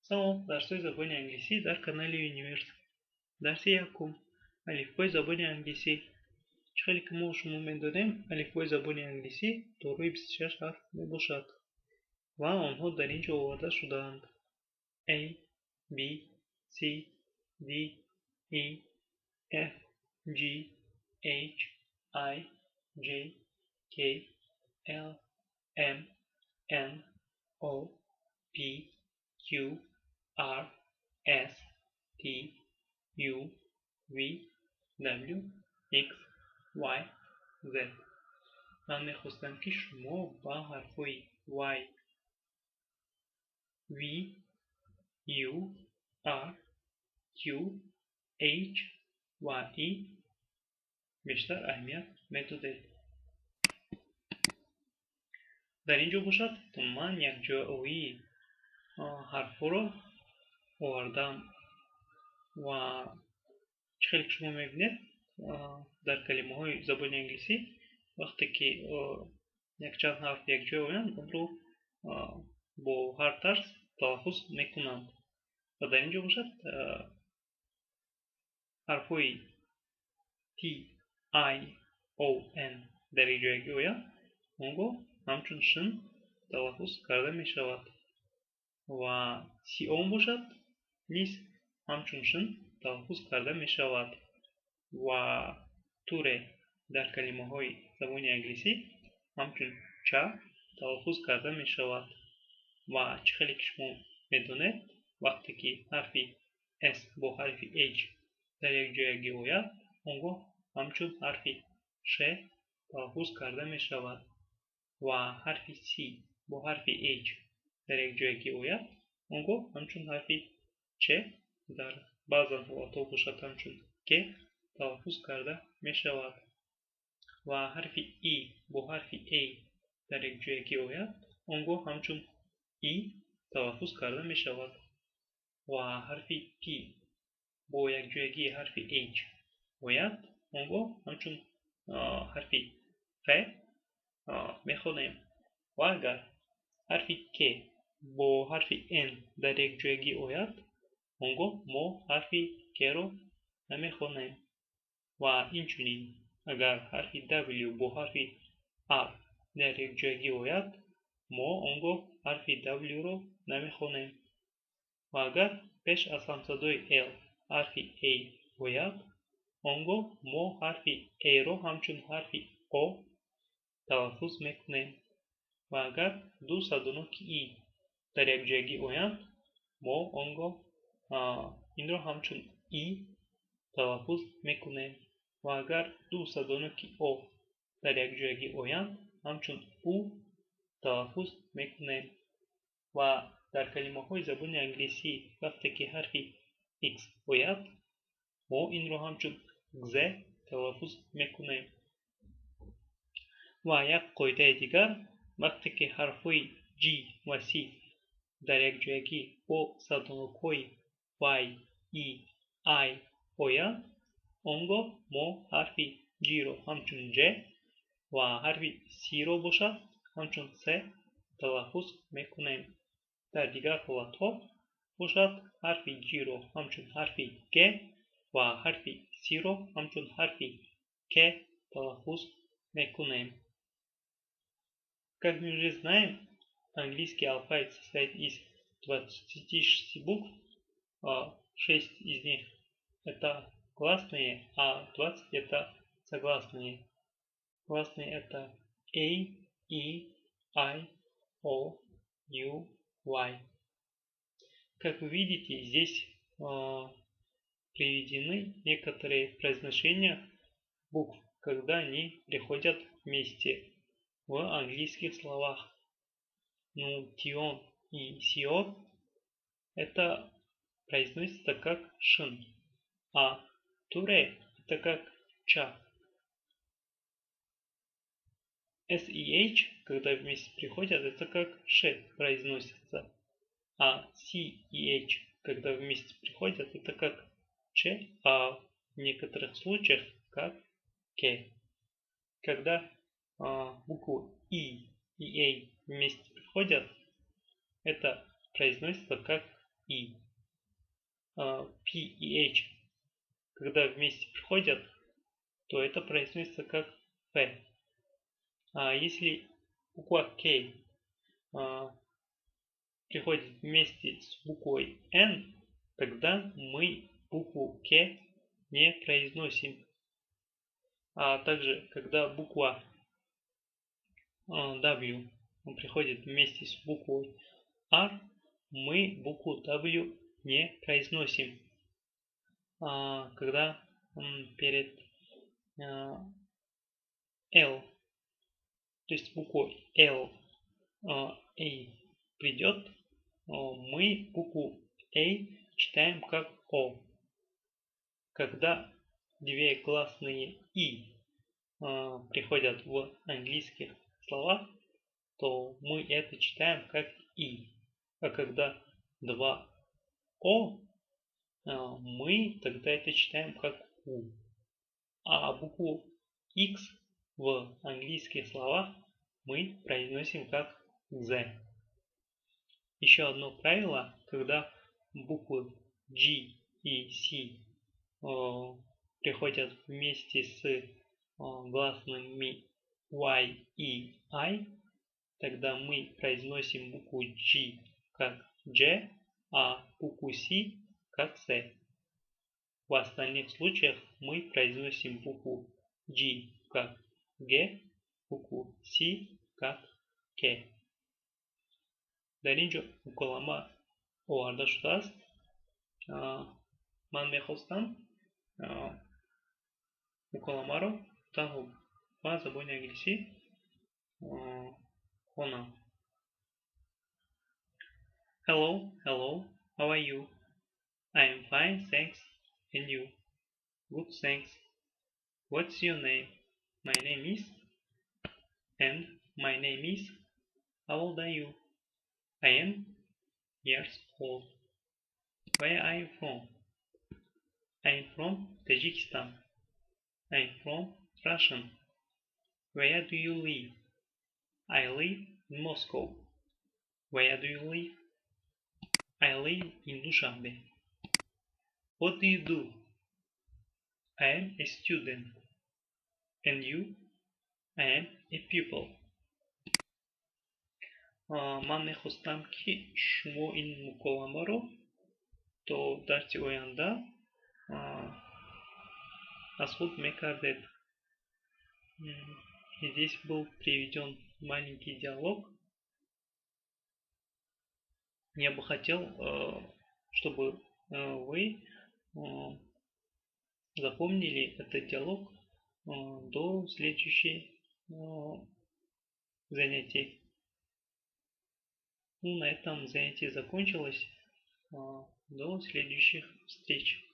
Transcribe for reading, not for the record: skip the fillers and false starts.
Салам, дарсои забони англисӣ дар канали Universe. Дарси якум. Алифбои забони англисӣ. Чӣ хеле ки мо шумо медонем, алифбои забони англисӣ дорои 26 ҳарф мебошад ва онҳо дар ин ҷо оварда шудаанд: A, B, C, D, E, F, G, H, I, J, K, L, M, N, O, P, Q, R, S, T, U, V, W, X, Y, Z. Ман мехостам ки шумо ба ҳарфҳои Y, V, U, R, Q, H ва E бештар аҳамият медодед. дар ин ҷо бошад, ман якҷоявии ҳарфҳоро овардам ва чӣ хеле ки шумо мебинед, дар калимаҳои забони англисӣ вақте ки якчанд ҳарф якҷоя оянд, онро бо ҳар тарз талаффуз мекунанд. ва дар ин ҷо бошад, ҳарфҳои T, I, O, N дар якҷоягӣ оянд, он гоҳ ҳамчун шин талаффуз карда мешавад. ва сиём бошад, низ ҳамчун шин талаффуз карда мешавад. ва туре дар калимаҳои забони англисӣ ҳамчун ча талаффуз карда мешавад. ва чӣ хеле ки шумо медонед, вақте ки ҳарфи S бо ҳарфи H дар якҷоягӣ ояд, он гоҳ ҳамчун ҳарфи ш талаффуз карда мешавад. ва ҳарфи C бо ҳарфи H дар якҷоягӣ ояд, он гоҳ ҳамчун ҳарфи ч дар баъзан ҳолатҳо бошад ҳамчун к талаффуз карда мешавад. ва ҳарфи И бо ҳарфи A дар якҷоягӣ ояд, он гоҳ ҳамчун И талаффуз карда мешавад. ва ҳарфи P бо якҷоягии ҳарфи H ояд, он гоҳ ҳамчун ҳарфи Ф мехонем. ва агар ҳарфи К бо ҳарфи N дар якҷоягӣ ояд, он гоҳ мо ҳарфи К-ро намехонем. ва инчунин агар ҳарфи W бо ҳарфи R дар якҷоягӣ ояд, мо он гоҳ ҳарфи W-ро намехонем. ва агар пеш аз ҳамсадои L ҳарфи A ояд, он гоҳ мо ҳарфи A-ро ҳамчун ҳарфи O талаффуз мекунем. ва агар ду садоноки И дар якҷоягӣ оянд, мо он гоҳ инро ҳамчун И талаффуз мекунем. ва агар ду садоноки О дар якҷоягӣ оянд, ҳамчун У талаффуз мекунем. ва дар калимаҳои забони англисӣ вақте ки ҳарфи X ояд, мо инро ҳамчун Гз талаффуз мекунем. ва як қоидаи дигар, вақте ки ҳарфҳои G ва C дар якҷоягӣ бо садонокҳои Y, E, I оянд, он гоҳ мо ҳарфи G-ро ҳамчун J ва ҳарфи C-ро бошад ҳамчун С талаффуз мекунем. дар дигар ҳолатҳо бошад, ҳарфи G-ро ҳамчун ҳарфи Г ва ҳарфи C-ро ҳамчун ҳарфи К талаффуз мекунем. Как мы уже знаем, английский алфавит состоит из 26 букв, 6 из них это гласные, а 20 это согласные. Гласные это A, E, I, O, U, Y. Как вы видите, здесь приведены некоторые произношения букв, когда они приходят вместе в английских словах. Ну, тион и сион это произносится как шин, а туре это как ча. С и H, когда вместе приходят, это как ш произносится. А C и H, когда вместе приходят, это как ч, а в некоторых случаях как к. Когда буквы И и A вместе приходят, это произносится как И. P и H, когда вместе приходят, то это произносится как F. А если буква K приходит вместе с буквой N, тогда мы букву K не произносим. А также, когда буква W приходит вместе с буквой R, мы букву W не произносим. Когда перед L, то есть буквой L, A придет, мы букву A читаем как O. Когда две гласные И приходят в английских словах, то мы это читаем как И. А когда два О, мы тогда это читаем как У. А букву X в английских словах мы произносим как Z. Еще одно правило, когда буквы G и C приходят вместе с гласными Y и I, тогда мы произносим букву G как G, а букву C как C. В остальных случаях мы произносим букву G как G, bukwu C как K. Darinjo ukulama olarda şutast. Man mehostan ukalamaro tahu pa zabonya anglisi ona. Hello, hello, how are you? I am fine, thanks. And you? Good, thanks. What's your name? My name is. And my name is. How old are you? I am years old. Where are you from? I am from Tajikistan. I am from Russian. Where do you live? I live in Moscow. Where do you live? I live in Dushanbe. What do you do? I am a student. And you? I am a pupil. Man mehostam ki şumo in mukolamaro, то дарти оянда асхуд мекардет. Здесь был приведен маленький диалог. Я бы хотел, чтобы вы запомнили этот диалог до следующих занятий. Ну, на этом занятие закончилось. До следующих встреч.